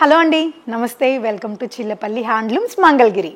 Hello అండి, నమస్తే. Welcome to Chillapalli handlooms Mangalagiri.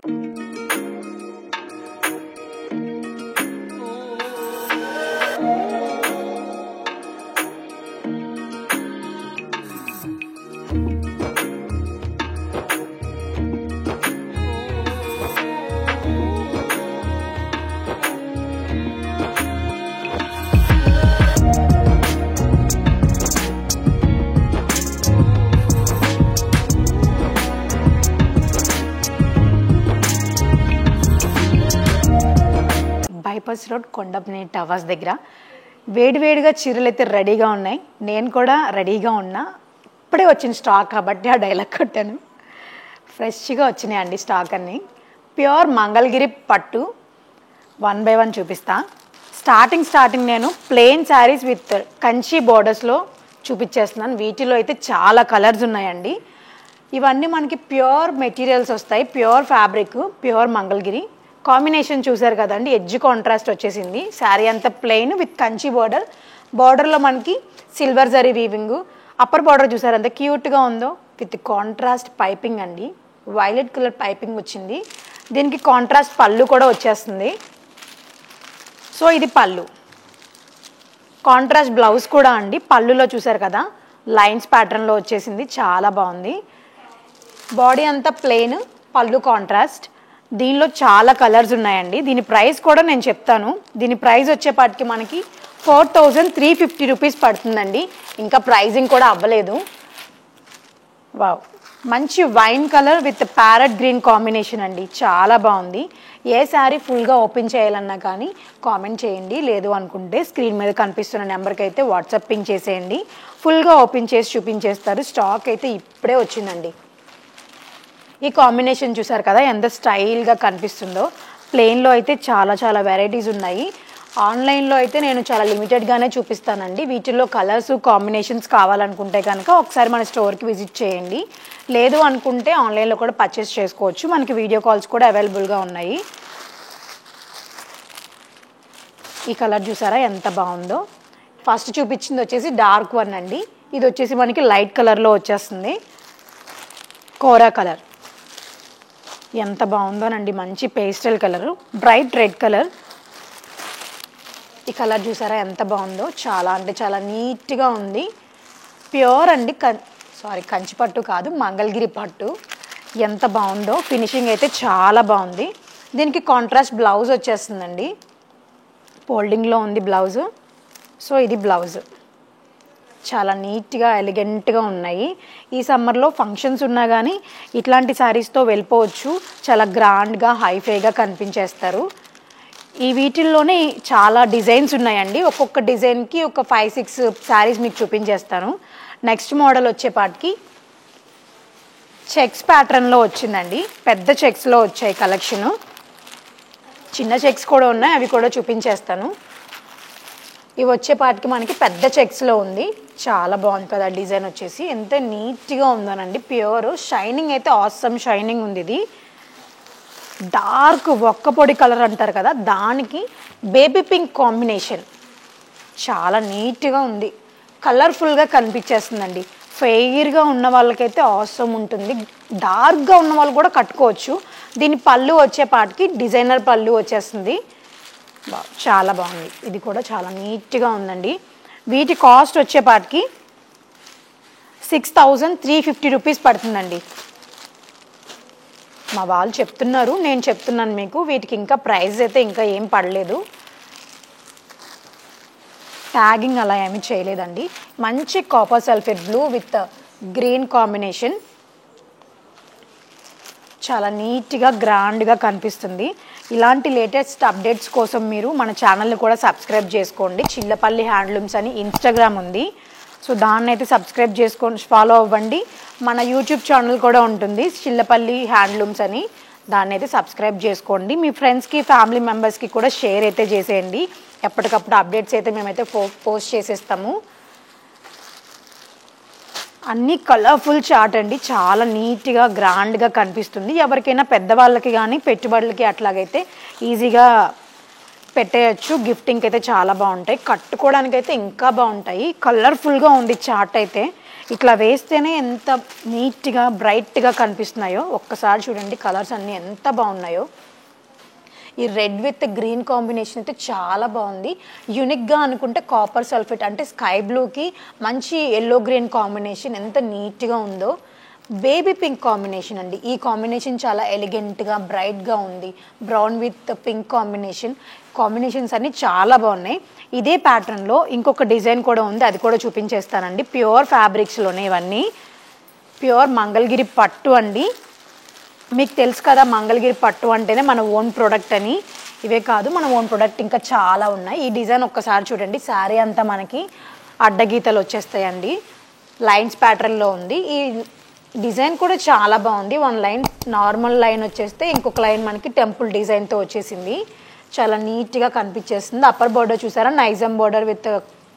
Bypass road Kondapalli towers దగ్గర వేడివేడిగా చీరలు అయితే రెడీగా ఉన్నాయి. నేను కూడా రెడీగా ఉన్నా. ఇప్పుడే వచ్చిన స్టాక్ కాబట్టి ఆ డైలాగ్ కొట్టాను. ఫ్రెష్గా వచ్చినాయండి స్టాక్ అన్నీ. ప్యూర్ మంగళగిరి పట్టు 1 by 1 చూపిస్తా. స్టార్టింగ్ నేను ప్లెయిన్ శారీస్ విత్ కంచి బోర్డర్స్లో చూపించేస్తున్నాను. వీటిలో అయితే చాలా కలర్స్ ఉన్నాయండి. ఇవన్నీ మనకి ప్యూర్ మెటీరియల్స్ వస్తాయి, pure fabric, pure Mangalagiri. Combination చూసారు కదండి, ఎడ్జ్ కాంట్రాస్ట్ వచ్చేసింది. శారీ అంతా ప్లెయిన్ విత్ కంచి బార్డర్. బార్డర్లో మనకి silver zari weaving. Upper border చూసారు ఎంత క్యూట్గా ఉందో, విత్ కాంట్రాస్ట్ పైపింగ్ అండి. వైలెట్ కలర్ పైపింగ్ వచ్చింది. దీనికి కాంట్రాస్ట్ పళ్ళు కూడా వచ్చేస్తుంది. సో ఇది పళ్ళు. కాంట్రాస్ట్ బ్లౌజ్ కూడా అండి. పళ్ళులో చూసారు కదా లైన్స్ ప్యాటర్న్లో వచ్చేసింది, చాలా బాగుంది. బాడీ అంతా ప్లెయిన్, పళ్ళు కాంట్రాస్ట్. దీనిలో చాలా కలర్స్ ఉన్నాయండి. దీని ప్రైస్ కూడా నేను చెప్తాను. దీని ప్రైస్ వచ్చేపాటికి మనకి 4350 రూపీస్ పడుతుందండి. ఇంకా ప్రైజింగ్ కూడా అవ్వలేదు. వావ్, మంచి wine colour with parrot green combination అండి, చాలా బాగుంది. ఏ శారీ ఫుల్గా ఓపెన్ చేయాలన్నా కానీ కామెంట్ చేయండి. లేదు అనుకుంటే స్క్రీన్ మీద కనిపిస్తున్న నెంబర్కి అయితే వాట్సాప్ పింగ్ చేసేయండి. ఫుల్గా ఓపెన్ చేసి చూపించేస్తారు. స్టాక్ అయితే ఇప్పుడే వచ్చిందండి. ఈ కాంబినేషన్ చూసారు కదా ఎంత స్టైల్గా కనిపిస్తుందో. ప్లెయిన్లో అయితే చాలా వెరైటీస్ ఉన్నాయి. ఆన్లైన్లో అయితే నేను చాలా లిమిటెడ్గానే చూపిస్తానండి. వీటిల్లో కలర్స్ కాంబినేషన్స్ కావాలనుకుంటే కనుక ఒకసారి మన స్టోర్కి విజిట్ చేయండి. లేదు అనుకుంటే ఆన్లైన్లో కూడా పర్చేస్ చేసుకోవచ్చు. మనకి వీడియో కాల్స్ కూడా అవైలబుల్గా ఉన్నాయి. ఈ కలర్ చూసారా ఎంత బాగుందో. ఫస్ట్ చూపించింది వచ్చేసి డార్క్ వన్ అండి. ఇది వచ్చేసి మనకి లైట్ కలర్లో వచ్చేస్తుంది, కోరా కలర్. ఎంత బాగుందోనండి, మంచి pastel colour, bright red colour. ఈ కలర్ చూసారా ఎంత బాగుందో, చాలా అంటే చాలా నీట్గా ఉంది. ప్యూర్ అండి, కంచి పట్టు కాదు, మంగళగిరి పట్టు. ఎంత బాగుందో, ఫినిషింగ్ అయితే చాలా బాగుంది. దీనికి కాంట్రాస్ట్ బ్లౌజ్ వచ్చేస్తుందండి. ఫోల్డింగ్లో ఉంది బ్లౌజ్. సో ఇది బ్లౌజ్. చాలా నీట్గా ఎలిగెంట్గా ఉన్నాయి. ఈ సమ్మర్లో ఫంక్షన్స్ ఉన్నా కానీ ఇట్లాంటి శారీస్తో వెళ్ళిపోవచ్చు. చాలా గ్రాండ్గా హైఫైగా కనిపించేస్తారు. ఈ వీటిల్లోనే చాలా డిజైన్స్ ఉన్నాయండి. ఒక్కొక్క డిజైన్కి ఒక 5-6 శారీస్ మీకు చూపించేస్తాను. నెక్స్ట్ మోడల్ వచ్చేపాటికి చెక్స్ ప్యాటర్న్లో వచ్చిందండి. పెద్ద చెక్స్లో వచ్చాయి కలెక్షను. చిన్న చెక్స్ కూడా ఉన్నాయి, అవి కూడా చూపించేస్తాను. ఇవి వచ్చేపాటికి మనకి పెద్ద చెక్స్లో ఉంది. చాలా బాగుంది కదా డిజైన్ వచ్చేసి, ఎంత నీట్గా ఉందోనండి. ప్యూర్ షైనింగ్ అయితే ఆసమ్ షైనింగ్ ఉంది. ఇది డార్క్ ఒక్క పొడి కలర్ అంటారు కదా, దానికి బేబీ పింక్ కాంబినేషన్. చాలా నీట్గా ఉంది, కలర్ఫుల్గా కనిపించేస్తుందండి. ఫెయిర్గా ఉన్న వాళ్ళకైతే ఆసమ్ ఉంటుంది. డార్క్గా ఉన్న వాళ్ళు కూడా కట్టుకోవచ్చు. దీని పళ్ళు వచ్చేపాటికి డిజైనర్ పళ్ళు వచ్చేస్తుంది. చాలా బాగుంది. ఇది కూడా చాలా నీట్గా ఉందండి. వీటి కాస్ట్ వచ్చేపాటికి 6350 రూపీస్ పడుతుందండి. మా వాళ్ళు చెప్తున్నారు, నేను చెప్తున్నాను మీకు. వీటికి ఇంకా ప్రైస్ అయితే ఇంకా ఏం పడలేదు, ట్యాగింగ్ అలా ఏమీ చేయలేదండి. మంచి copper sulphate blue with green combination, చాలా నీట్గా గ్రాండ్గా కనిపిస్తుంది. ఇలాంటి లేటెస్ట్ అప్డేట్స్ కోసం మీరు మన ఛానల్ని కూడా సబ్స్క్రైబ్ చేసుకోండి. చిల్లపల్లి హ్యాండ్లూమ్స్ అని ఇన్స్టాగ్రామ్ ఉంది. సో దాన్ని అయితే సబ్స్క్రైబ్ చేసుకొని ఫాలో అవ్వండి. మన యూట్యూబ్ ఛానల్ కూడా ఉంటుంది, చిల్లపల్లి హ్యాండ్లూమ్స్ అని. దాన్ని అయితే సబ్స్క్రైబ్ చేసుకోండి. మీ ఫ్రెండ్స్కి, ఫ్యామిలీ మెంబర్స్కి కూడా షేర్ అయితే చేసేయండి. ఎప్పటికప్పుడు అప్డేట్స్ అయితే మేమైతే పోస్ట్ చేసేస్తాము. అన్నీ కలర్ఫుల్ చార్ట్ అండి, చాలా నీట్గా గ్రాండ్గా కనిపిస్తుంది. ఎవరికైనా పెద్దవాళ్ళకి కానీ పెట్టుబడులకి అట్లాగైతే ఈజీగా పెట్టేయచ్చు. గిఫ్టింగ్కి అయితే చాలా బాగుంటాయి, కట్టుకోవడానికి అయితే ఇంకా బాగుంటాయి. కలర్ఫుల్గా ఉంది చార్ట్ అయితే. ఇట్లా వేస్తేనే ఎంత నీట్గా బ్రైట్గా కనిపిస్తున్నాయో. ఒక్కసారి చూడండి కలర్స్ అన్నీ ఎంత బాగున్నాయో. ఈ రెడ్ విత్ గ్రీన్ కాంబినేషన్ అయితే చాలా బాగుంది. యూనిక్గా అనుకుంటే కాపర్ సల్ఫేట్ అంటే స్కై బ్లూకి మంచి ఎల్లో గ్రీన్ కాంబినేషన్ ఎంత నీట్గా ఉందో. బేబీ పింక్ కాంబినేషన్ అండి. ఈ కాంబినేషన్ చాలా ఎలిగెంట్గా బ్రైట్గా ఉంది. బ్రౌన్ విత్ పింక్ కాంబినేషన్స్ అన్నీ చాలా బాగున్నాయి. ఇదే ప్యాటర్న్లో ఇంకొక డిజైన్ కూడా ఉంది, అది కూడా చూపించేస్తానండి. ప్యూర్ ఫ్యాబ్రిక్స్లోనే ఇవన్నీ. ప్యూర్ మంగళగిరి పట్టు అండి. మీకు తెలుసు కదా మంగళగిరి పట్టు అంటేనే మన ఓన్ ప్రోడక్ట్ అని. ఇవే కాదు మన ఓన్ ప్రోడక్ట్ ఇంకా చాలా ఉన్నాయి. ఈ డిజైన్ ఒక్కసారి చూడండి. శారీ అంతా మనకి అడ్డగీతలు వచ్చేస్తాయండి. లైన్స్ ప్యాటర్న్లో ఉంది. ఈ డిజైన్ కూడా చాలా బాగుంది. వన్ లైన్ నార్మల్ లైన్ వచ్చేస్తే ఇంకొక లైన్ మనకి టెంపుల్ డిజైన్తో వచ్చేసింది. చాలా నీట్గా కనిపించేస్తుంది. అప్పర్ బోర్డర్ చూసారా, నైజం బోర్డర్ విత్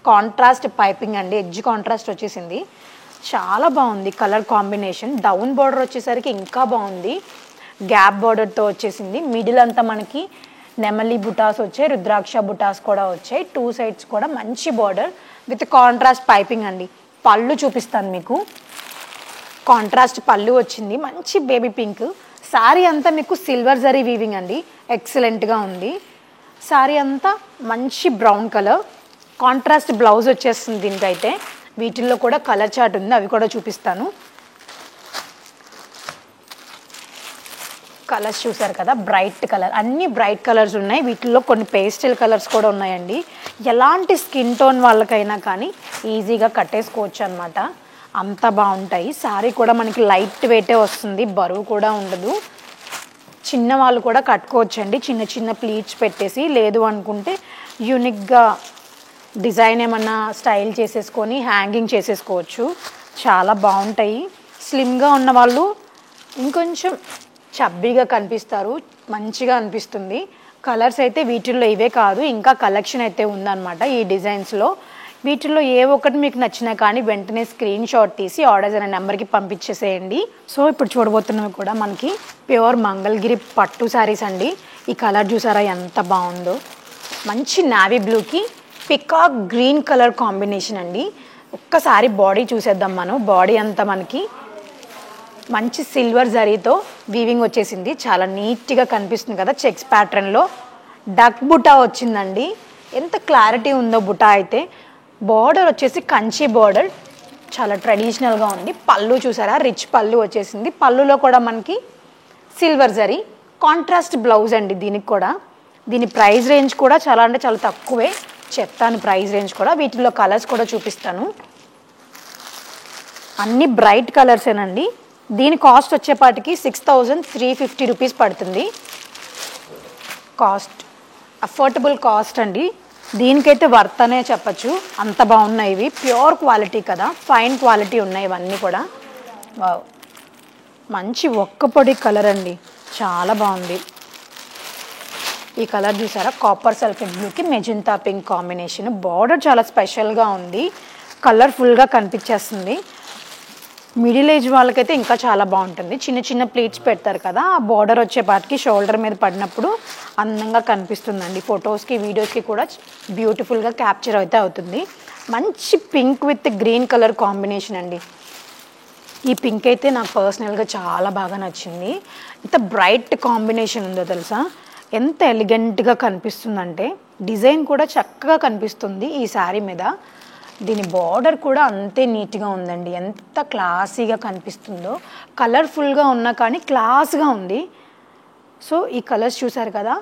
కాంట్రాస్ట్ పైపింగ్ అండి. ఎడ్జ్ కాంట్రాస్ట్ వచ్చేసింది. చాలా బాగుంది కలర్ కాంబినేషన్. డౌన్ బోర్డర్ వచ్చేసరికి ఇంకా బాగుంది. గ్యాప్ బోర్డర్తో వచ్చేసింది. మిడిల్ అంతా మనకి నెమలి బుటాస్ వచ్చాయి, రుద్రాక్ష బుటాస్ కూడా వచ్చాయి. 2 సైడ్స్ కూడా మంచి బోర్డర్ విత్ కాంట్రాస్ట్ పైపింగ్ అండి. పళ్ళు చూపిస్తాను మీకు. కాంట్రాస్ట్ పళ్ళు వచ్చింది, మంచి బేబీ పింక్. శారీ అంతా మీకు సిల్వర్ జరీ వీవింగ్ అండి. ఎక్సలెంట్గా ఉంది. శారీ అంతా మంచి బ్రౌన్ కలర్. కాంట్రాస్ట్ బ్లౌజ్ వచ్చేస్తుంది దీనికైతే. వీటిల్లో కూడా కలర్ చార్ట్ ఉంది, అవి కూడా చూపిస్తాను. కలర్స్ చూసారు కదా, బ్రైట్ కలర్, అన్ని బ్రైట్ కలర్స్ ఉన్నాయి. వీటిల్లో కొన్ని పేస్టల్ కలర్స్ కూడా ఉన్నాయండి. ఎలాంటి స్కిన్ టోన్ వాళ్ళకైనా కానీ ఈజీగా కట్టేసుకోవచ్చు అనమాట. అంత బాగుంటాయి. శారీ కూడా మనకి లైట్ వెయిటే వస్తుంది, బరువు కూడా ఉండదు. చిన్న వాళ్ళు కూడా కట్టుకోవచ్చండి, చిన్న చిన్న ప్లీట్స్ పెట్టేసి. లేదు అనుకుంటే యూనిక్గా డిజైన్ ఏమన్నా స్టైల్ చేసేసుకొని హ్యాంగింగ్ చేసేసుకోవచ్చు. చాలా బాగుంటాయి. స్లిమ్గా ఉన్న వాళ్ళు ఇంకొంచెం చబ్బీగా కనిపిస్తారు, మంచిగా అనిపిస్తుంది. కలర్స్ అయితే వీటిల్లో ఇవే కాదు, ఇంకా కలెక్షన్ అయితే ఉందన్నమాట ఈ డిజైన్స్లో. వీటిల్లో ఏ ఒక్కటి మీకు నచ్చినా కానీ వెంటనే స్క్రీన్ షాట్ తీసి ఆర్డర్స్ అనే నెంబర్కి పంపించేసేయండి. సో ఇప్పుడు చూడబోతున్నవి కూడా మనకి ప్యూర్ మంగళగిరి పట్టు శారీస్ అండి. ఈ కలర్ చూసారా ఎంత బాగుందో. మంచి నావీ బ్లూకి పికాక్ గ్రీన్ కలర్ కాంబినేషన్ అండి. ఒక్కసారి బాడీ చూసేద్దాం మనం. బాడీ అంతా మనకి మంచి సిల్వర్ జరీతో వీవింగ్ వచ్చేసింది. చాలా నీట్గా కనిపిస్తుంది కదా. చెక్స్ ప్యాటర్న్లో డక్ బుటా వచ్చిందండి. ఎంత క్లారిటీ ఉందో బుటా అయితే. బార్డర్ వచ్చేసి కంచి బార్డర్, చాలా ట్రెడిషనల్గా ఉంది. పళ్ళు చూసారా, రిచ్ పళ్ళు వచ్చేసింది. పళ్ళులో కూడా మనకి సిల్వర్ జరీ. కాంట్రాస్ట్ బ్లౌజ్ అండి దీనికి కూడా. దీని ప్రైస్ రేంజ్ కూడా చాలా అంటే చాలా తక్కువే, చెప్తాను ప్రైస్ రేంజ్ కూడా. వీటిలో కలర్స్ కూడా చూపిస్తాను. అన్ని బ్రైట్ కలర్సేనండి. దీని కాస్ట్ వచ్చేపాటికి 6350 రూపీస్ పడుతుంది. కాస్ట్ అఫోర్డబుల్ కాస్ట్ అండి. దీనికైతే వర్త్ అనే చెప్పచ్చు, అంత బాగున్నాయి ఇవి. ప్యూర్ క్వాలిటీ కదా, ఫైన్ క్వాలిటీ ఉన్నాయి ఇవన్నీ కూడా. వావ్, మంచి ఒక్క పొడి కలర్ అండి, చాలా బాగుంది. ఈ కలర్ చూసారా, కాపర్ సల్ఫేట్ బ్లూకి మెజెంతా పింక్ కాంబినేషన్. బార్డర్ చాలా స్పెషల్గా ఉంది, కలర్ఫుల్గా కనిపించేస్తుంది. మిడిల్ ఏజ్ వాళ్ళకైతే ఇంకా చాలా బాగుంటుంది. చిన్న చిన్న ప్లీట్స్ పెడతారు కదా, ఆ బార్డర్ వచ్చేపాటికి షోల్డర్ మీద పడినప్పుడు అందంగా కనిపిస్తుందండి. ఫొటోస్కి వీడియోస్కి కూడా బ్యూటిఫుల్గా క్యాప్చర్ అయితే అవుతుంది. మంచి pink with green colour combination అండి. ఈ పింక్ అయితే నాకు పర్సనల్గా చాలా బాగా నచ్చింది. ఎంత బ్రైట్ కాంబినేషన్ ఉందో తెలుసా, ఎంత ఎలిగెంట్గా కనిపిస్తుందంటే. డిజైన్ కూడా చక్కగా కనిపిస్తుంది ఈ శారీ మీద. దీని బార్డర్ కూడా అంతే నీట్గా ఉందండి, ఎంత క్లాసీగా కనిపిస్తుందో. కలర్ఫుల్గా ఉన్నా కానీ క్లాస్గా ఉంది. సో ఈ కలర్స్ చూసారు కదా.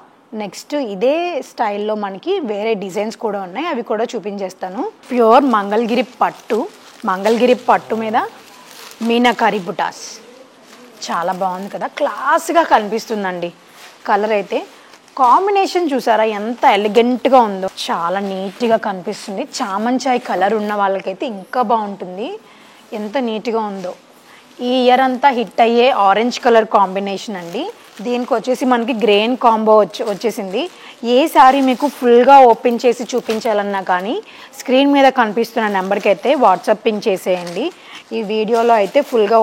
నెక్స్ట్ ఇదే స్టైల్లో మనకి వేరే డిజైన్స్ కూడా ఉన్నాయి, అవి కూడా చూపించేస్తాను. ప్యూర్ మంగళగిరి పట్టు, మంగళగిరి పట్టు మీద మీనాకారి బుటాస్. చాలా బాగుంది కదా, క్లాస్గా కనిపిస్తుందండి. కలర్ అయితే కాంబినేషన్ చూసారా ఎంత ఎలిగెంట్గా ఉందో, చాలా నీట్గా కనిపిస్తుంది. చామంచాయ్ కలర్ ఉన్న వాళ్ళకైతే ఇంకా బాగుంటుంది, ఎంత నీట్గా ఉందో. ఈ ఇయర్ అంతా హిట్ అయ్యే ఆరెంజ్ కలర్ కాంబినేషన్ అండి. దీనికి వచ్చేసి మనకి గ్రెయిన్ కాంబో వచ్చేసింది. ఏ శారీ మీకు ఫుల్గా ఓపెన్ చేసి చూపించాలన్నా కానీ స్క్రీన్ మీద కనిపిస్తున్న నెంబర్కి అయితే వాట్సాప్ పింగ్ చేసేయండి. ఈ వీడియోలో అయితే ఫుల్గా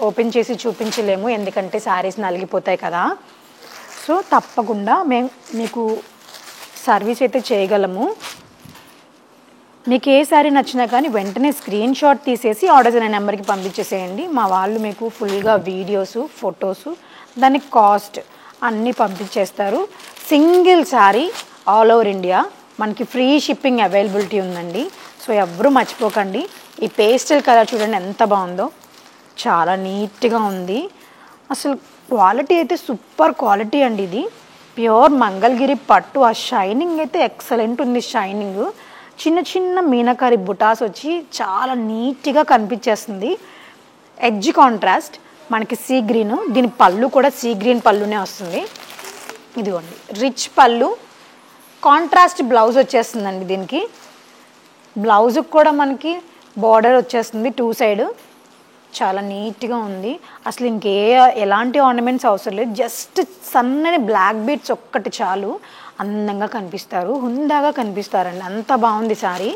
ఓపెన్ చేసి చూపించలేము, ఎందుకంటే శారీస్ నలిగిపోతాయి కదా. సో తప్పకుండా మేము మీకు సర్వీస్ అయితే చేయగలము. మీకు ఏ శారీ నచ్చినా కానీ వెంటనే స్క్రీన్ షాట్ తీసేసి ఆర్డర్స్ అనే నెంబర్కి పంపించేసేయండి. మా వాళ్ళు మీకు ఫుల్గా వీడియోస్, ఫొటోస్, దానికి కాస్ట్ అన్నీ పంపించేస్తారు. Single sari all over India మనకి ఫ్రీ షిప్పింగ్ అవైలబిలిటీ ఉందండి. సో ఎవ్వరూ మర్చిపోకండి. ఈ పేస్టల్ కలర్ చూడండి ఎంత బాగుందో, చాలా నీట్గా ఉంది. అసలు క్వాలిటీ అయితే సూపర్ క్వాలిటీ అండి. ఇది ప్యూర్ మంగళగిరి పట్టు. ఆ షైనింగ్ అయితే ఎక్సలెంట్ ఉంది. షైనింగ్ చిన్న చిన్న మీనాకారి బుటాస్ వచ్చి చాలా నీట్గా కనిపించేస్తుంది. ఎడ్జ్ కాంట్రాస్ట్ మనకి సీ గ్రీన్. దీని పళ్ళు కూడా సీ గ్రీన్ పళ్ళునే వస్తుంది. ఇదిగోండి రిచ్ పళ్ళు, కాంట్రాస్ట్ బ్లౌజ్ వచ్చేస్తుందండి. దీనికి బ్లౌజ్కి కూడా మనకి బార్డర్ వచ్చేస్తుంది 2 సైడ్. చాలా నీట్గా ఉంది. అసలు ఎలాంటి ఆర్నమెంట్స్ అవసరం లేదు. జస్ట్ సన్నని బ్లాక్ బీట్స్ ఒక్కటి చాలు, అందంగా కనిపిస్తారు, హుందాగా కనిపిస్తారండి. అంత బాగుంది శారీ.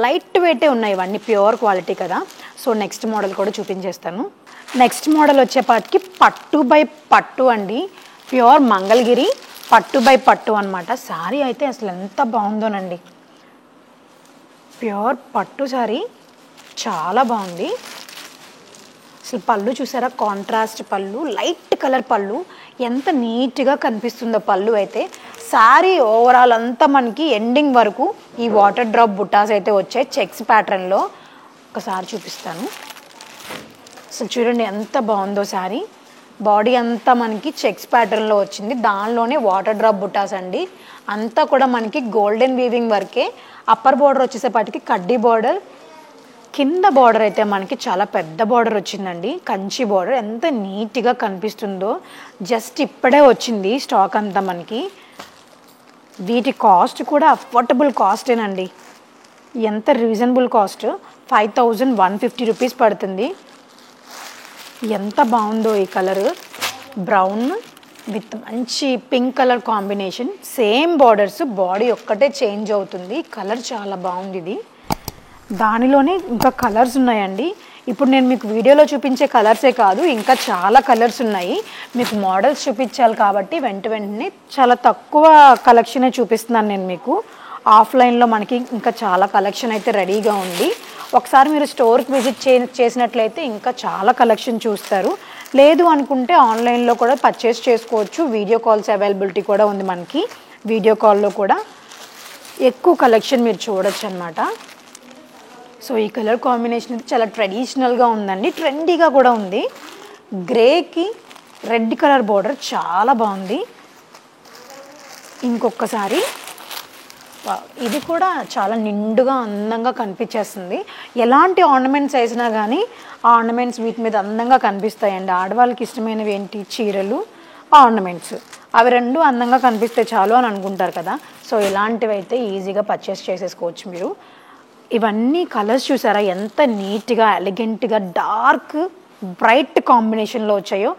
లైట్ వెయిటే ఉన్నాయి ఇవన్నీ, ప్యూర్ క్వాలిటీ కదా. సో నెక్స్ట్ మోడల్ కూడా చూపించేస్తాను. నెక్స్ట్ మోడల్ వచ్చేపాటికి పట్టు బై పట్టు అండి. ప్యూర్ మంగళగిరి పట్టు బై పట్టు అనమాట. శారీ అయితే అసలు ఎంత బాగుందోనండి. ప్యూర్ పట్టు శారీ చాలా బాగుంది. అసలు పళ్ళు చూసారా, కాంట్రాస్ట్ పళ్ళు, లైట్ కలర్ పళ్ళు, ఎంత నీట్గా కనిపిస్తుందో పళ్ళు అయితే. శారీ ఓవరాల్ అంతా మనకి ఎండింగ్ వరకు ఈ వాటర్ డ్రాప్ బుటాస్ అయితే వచ్చాయి చెక్స్ ప్యాటర్న్లో. ఒకసారి చూపిస్తాను. అసలు చూడండి ఎంత బాగుందో శారీ. బాడీ అంతా మనకి చెక్స్ ప్యాటర్న్లో వచ్చింది, దానిలోనే వాటర్ డ్రాప్ బుటాస్ అండి. అంతా కూడా మనకి గోల్డెన్ వీవింగ్ వర్కే. అప్పర్ బార్డర్ వచ్చేసేపాటికి కడ్డీ బార్డర్, కింద బార్డర్ అయితే మనకి చాలా పెద్ద బార్డర్ వచ్చిందండి, కంచి బార్డర్. ఎంత నీట్గా కనిపిస్తుందో. జస్ట్ ఇప్పుడే వచ్చింది స్టాక్ అంతా మనకి. వీటి కాస్ట్ కూడా అఫోర్డబుల్ కాస్టేనండి. ఎంత రీజనబుల్ కాస్ట్, 5150 రూపీస్ పడుతుంది. ఎంత బాగుందో ఈ కలర్, బ్రౌన్ విత్ మంచి pink colour combination. Same borders, body ఒక్కటే చేంజ్ అవుతుంది. కలర్ చాలా బాగుంది ఇది. దానిలోనే ఇంకా కలర్స్ ఉన్నాయండి. ఇప్పుడు నేను మీకు వీడియోలో చూపించే కలర్సే కాదు, ఇంకా చాలా కలర్స్ ఉన్నాయి. మీకు మోడల్స్ చూపించాలి కాబట్టి వెంటనే చాలా తక్కువ కలెక్షనే చూపిస్తున్నాను నేను మీకు. ఆఫ్లైన్లో మనకి ఇంకా చాలా కలెక్షన్ అయితే రెడీగా ఉంది. ఒకసారి మీరు స్టోర్కి విజిట్ చేసినట్లయితే ఇంకా చాలా కలెక్షన్ చూస్తారు. లేదు అనుకుంటే ఆన్లైన్లో కూడా పర్చేస్ చేసుకోవచ్చు. వీడియో కాల్స్ అవైలబిలిటీ కూడా ఉంది మనకి. వీడియో కాల్లో కూడా ఎక్కువ కలెక్షన్ మీరు చూడొచ్చు అనమాట. సో ఈ కలర్ కాంబినేషన్ అయితే చాలా ట్రెడిషనల్గా ఉందండి, ట్రెండీగా కూడా ఉంది. గ్రేకి రెడ్ కలర్ బార్డర్ చాలా బాగుంది. ఇంకొకసారి ఇది కూడా చాలా నిండుగా అందంగా కనిపించేస్తుంది. ఎలాంటి ఆర్నమెంట్స్ వేసినా కానీ ఆ ఆర్నమెంట్స్ వీటి మీద అందంగా కనిపిస్తాయండి. ఆడవాళ్ళకి ఇష్టమైనవి ఏంటి, చీరలు, ఆర్నమెంట్స్, అవి రెండు అందంగా కనిపిస్తే చాలు అని అనుకుంటారు కదా. సో ఇలాంటివి అయితే ఈజీగా పర్చేస్ చేసేసుకోవచ్చు మీరు. ఇవన్నీ కలర్స్ చూసారా ఎంత నీట్గా, ఎలిగెంట్గా, డార్క్ బ్రైట్ కాంబినేషన్లో వచ్చాయో.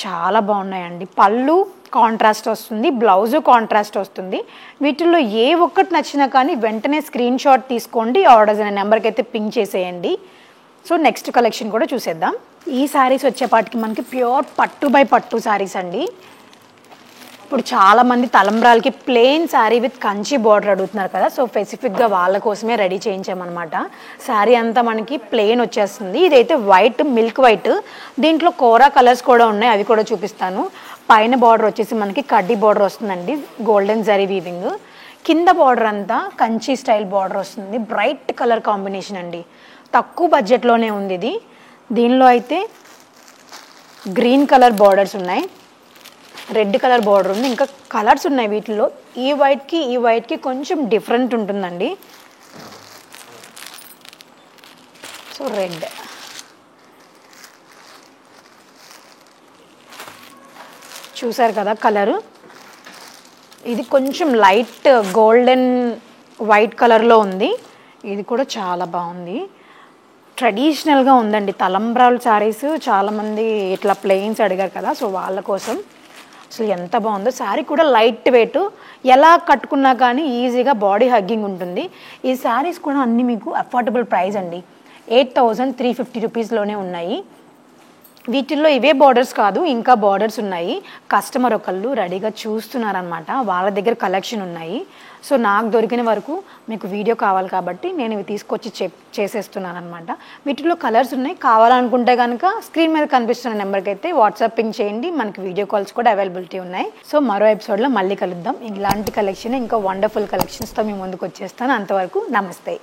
చాలా బాగున్నాయండి. పళ్ళు కాంట్రాస్ట్ వస్తుంది, బ్లౌజు కాంట్రాస్ట్ వస్తుంది. వీటిల్లో ఏ ఒక్కటి నచ్చినా కానీ వెంటనే స్క్రీన్ షాట్ తీసుకోండి, ఆర్డర్స్ అనే నెంబర్కి అయితే పింక్ చేసేయండి. సో నెక్స్ట్ కలెక్షన్ కూడా చూసేద్దాం. ఈ శారీస్ వచ్చేపాటికి మనకి ప్యూర్ పట్టు బై పట్టు శారీస్ అండి. ఇప్పుడు చాలామంది తలంబ్రాలకి plain sari with Kanchi border అడుగుతున్నారు కదా. సో స్పెసిఫిక్గా వాళ్ళ కోసమే రెడీ చేయించామన్నమాట. శారీ అంతా మనకి ప్లెయిన్ వచ్చేస్తుంది. ఇదైతే వైట్, మిల్క్ వైట్. దీంట్లో కోరా కలర్స్ కూడా ఉన్నాయి, అవి కూడా చూపిస్తాను. పైన బార్డర్ వచ్చేసి మనకి కడ్డీ బార్డర్ వస్తుందండి, గోల్డెన్ జరీ వీవింగ్. కింద బార్డర్ అంతా కంచి స్టైల్ బార్డర్ వస్తుంది. బ్రైట్ కలర్ కాంబినేషన్ అండి, తక్కువ బడ్జెట్లోనే ఉంది ఇది. దీనిలో అయితే గ్రీన్ కలర్ బార్డర్స్ ఉన్నాయి, రెడ్ కలర్ బార్డర్ ఉంది, ఇంకా కలర్స్ ఉన్నాయి వీటిలో. ఈ వైట్కి కొంచెం డిఫరెంట్ ఉంటుందండి. సో రెడ్, చూసారు కదా కలరు. ఇది కొంచెం లైట్ గోల్డెన్ వైట్ కలర్లో ఉంది. ఇది కూడా చాలా బాగుంది, ట్రెడిషనల్గా ఉందండి. తలంబ్రాల శారీస్ చాలామంది ఇట్లా ప్లెయిన్స్ అడిగారు కదా, సో వాళ్ళ కోసం. అసలు ఎంత బాగుందో శారీ కూడా, లైట్ వెయిట్, ఎలా కట్టుకున్నా కానీ ఈజీగా బాడీ హగ్గింగ్ ఉంటుంది. ఈ శారీస్ కూడా అన్నీ మీకు అఫోర్డబుల్ ప్రైస్ అండి. 8350 రూపీస్లోనే ఉన్నాయి. వీటిల్లో ఇవే బార్డర్స్ కాదు, ఇంకా బార్డర్స్ ఉన్నాయి. కస్టమర్ ఒకళ్ళు రెడీగా చూస్తున్నారనమాట, వాళ్ళ దగ్గర కలెక్షన్ ఉన్నాయి. సో నాకు దొరికిన వరకు మీకు వీడియో కావాలి కాబట్టి నేను ఇవి తీసుకొచ్చి చేసేస్తున్నాను అనమాట. వీటిలో కలర్స్ ఉన్నాయి, కావాలనుకుంటే కనుక స్క్రీన్ మీద కనిపిస్తున్న నెంబర్కి అయితే వాట్సాప్ పింగ్ చేయండి. మనకి వీడియో కాల్స్ కూడా అవైలబిలిటీ ఉన్నాయి. సో మరో ఎపిసోడ్లో మళ్ళీ కలుద్దాం. ఇలాంటి కలెక్షన్ ఇంకా వండర్ఫుల్ కలెక్షన్స్తో మీ ముందుకు వచ్చేస్తాను. అంతవరకు నమస్తే.